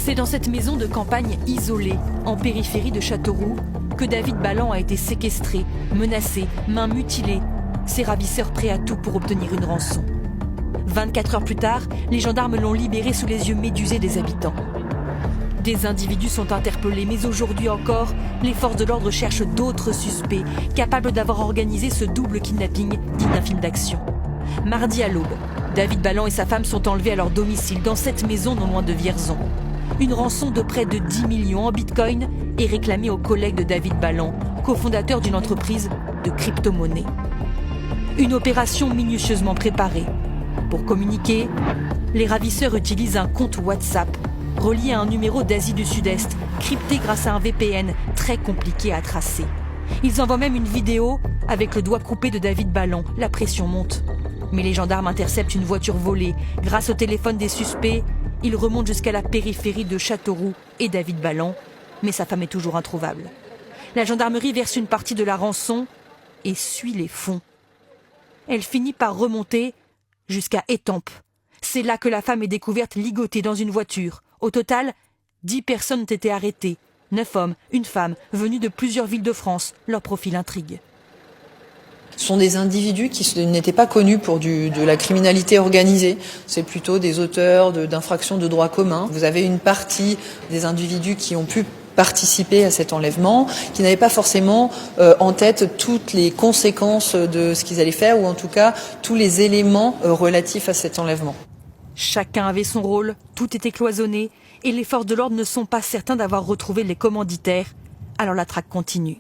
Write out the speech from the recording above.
C'est dans cette maison de campagne isolée, en périphérie de Châteauroux, que David Balland a été séquestré, menacé, mains mutilées, ses ravisseurs prêts à tout pour obtenir une rançon. 24 heures plus tard, les gendarmes l'ont libéré sous les yeux médusés des habitants. Des individus sont interpellés, mais aujourd'hui encore, les forces de l'ordre cherchent d'autres suspects capables d'avoir organisé ce double kidnapping digne d'un film d'action. Mardi à l'aube, David Balland et sa femme sont enlevés à leur domicile dans cette maison non loin de Vierzon. Une rançon de près de 10 millions en bitcoin est réclamée aux collègues de David Balland, cofondateur d'une entreprise de crypto-monnaie. Une opération minutieusement préparée. Pour communiquer, les ravisseurs utilisent un compte WhatsApp relié à un numéro d'Asie du Sud-Est, crypté grâce à un VPN très compliqué à tracer. Ils envoient même une vidéo avec le doigt coupé de David Balland. La pression monte. Mais les gendarmes interceptent une voiture volée. Grâce au téléphone des suspects, ils remontent jusqu'à la périphérie de Châteauroux et David Balland, mais sa femme est toujours introuvable. La gendarmerie verse une partie de la rançon et suit les fonds. Elle finit par remonter jusqu'à Étampes. C'est là que la femme est découverte ligotée dans une voiture. Au total, 10 personnes ont été arrêtées. 9 hommes, une femme, venus de plusieurs villes de France. Leur profil intrigue. Ce sont des individus qui n'étaient pas connus pour de la criminalité organisée. C'est plutôt des auteurs d'infractions de droit commun. Vous avez une partie des individus qui ont pu participer à cet enlèvement, qui n'avaient pas forcément en tête toutes les conséquences de ce qu'ils allaient faire, ou en tout cas tous les éléments relatifs à cet enlèvement. Chacun avait son rôle, tout était cloisonné, et les forces de l'ordre ne sont pas certains d'avoir retrouvé les commanditaires, alors la traque continue.